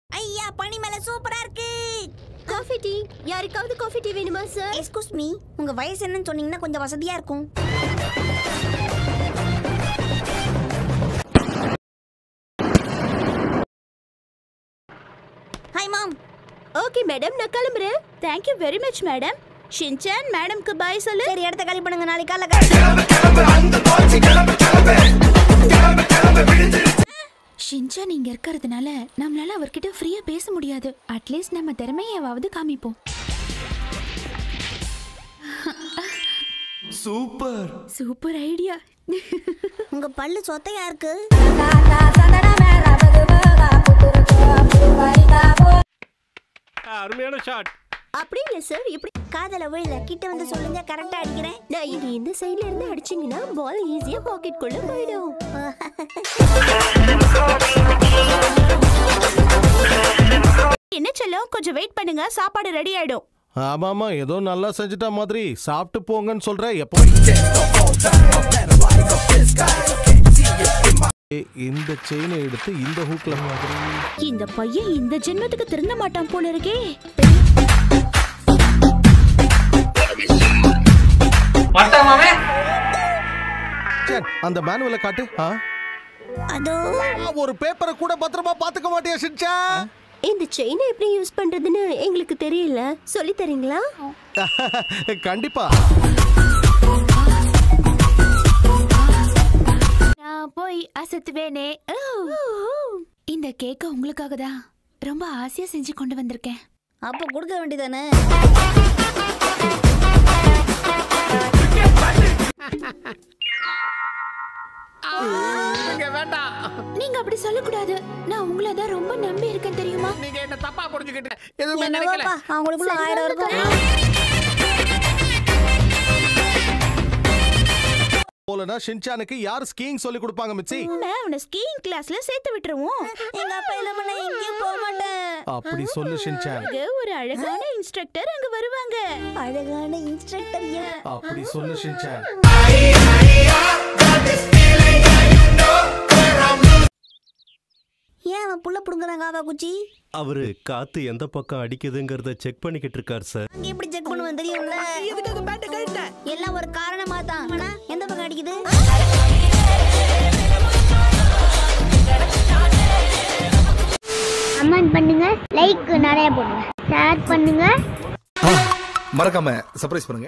ஐயா பனி மேல சூப்பரா இருக்கு. காஃபி டீ யாருக்காவது காஃபி டீ வேணுமா சார்? எக்ஸ்கியூஸ் மீ, உங்க வயசு என்னன்னு சொன்னீங்கன்னா கொஞ்சம் வசதியா இருக்கும். Hi mom. ஓகே மேடம், நான் கிளம்புறேன். Thank you very much madam. Shinchan மேடம்க்கு பாய் சொல்லு. சரி, இடத்த காலி பண்ணுங்க, நாளைக்கு காலைல ஷின்சான் இங்க இருக்கிறதுனால நம்மளால அவர்கிட்ட ஃப்ரீயா பேச முடியாது. அட்லீஸ்ட் நம்ம திறமையாவது காமிப்போம். Super super idea. உங்க பல்லு சொத்தையா இருக்கு. அருமையான ஷாட். அப்படி இல்ல சார், இப்படி காதல விழல, கிட்ட வந்து சொல்லுங்க, கரெக்டா அடிக்கிறேன். நான் இது இந்த சைடுல இருந்து அடிச்சீங்கன்னா பால் ஈஸியா பாக்கெட் குள்ள போயிடும். என்ன செல்லம், கொஞ்சம் வெயிட் பண்ணுங்க, சாப்பாடு ரெடி ஆயிடும். ஆமாமா, ஏதோ நல்லா செஞ்சுட்டா மாதிரி சாப்பிட்டு போங்கன்னு சொல்ற. எப்போ இந்த செயினை எடுத்து இந்த ஹூக்ல மாதிரி. இந்த பையன் இந்த ஜென்மத்துக்கு திருந்த மாட்டான் போல இருக்கே. அந்த மேனுவலை காட்டு. அதோ ஒரு பேப்பரை கூட பத்திரமா பாத்துக்க மாட்டியா ஷின்சான்? இந்த செயினை எப்படி யூஸ் பண்றதுன்னு எங்களுக்கு தெரியல, சொல்லி தரீங்களா? கண்டிப்பா. நான் போய் அசத்துவேனே. இந்த கேக்க உங்களுக்காக தான் ரொம்ப ஆசையா செஞ்சு கொண்டு வந்திருக்கேன். அப்ப கொடுக்க வேண்டியதானே. நீங்க அப்படி சொல்லக்கூடாது. நான் உங்களை தான் ரொம்ப நம்பி இருக்கேன் தெரியுமா? நீங்க என்ன தப்பா புரிஞ்சுக்கிட்டு எதுவுமே என்னவாப்பா, நினைக்கல. அவங்களுக்குள்ள 1000 இருக்கும். போலனா ஷின்சானுக்கு யார் ஸ்கீயிங் சொல்லி கொடுப்பாங்க மிச்சி? அவனை ஸ்கீயிங் கிளாஸ்ல சேர்த்து விட்டுருவோம். எங்க அப்பா இல்லாம நான் எங்கேயும் போக மாட்டேன். அப்படி சொல்லு ஷின்சான். அங்க ஒரு அழகான இன்ஸ்ட்ரக்டர் அங்க வருவாங்க. அழகான இன்ஸ்ட்ரக்டர் ஏன்? அப்படி சொல்லு ஷின்சான். ஏன் அவன் புள்ள புடுங்குறாங்க ஆவா குச்சி? அவரு காத்து எந்த பக்கம் அடிக்குதுங்கறத செக் பண்ணிக்கிட்டு இருக்காரு சார். அங்க எப்படி செக் பண்ணுவேன் தெரியும்ல? எதுக்காக பேட்ட கழட்ட? எல்லாம் ஒரு காரணமா தான். ஆனா எந்த பக்கம் அடிக்குது? கமெண்ட் பண்ணுங்க, லைக் நிறைய போடுங்க, ஷேர் பண்ணுங்க, மறக்காம சர்ப்ரைஸ் பண்ணுங்க.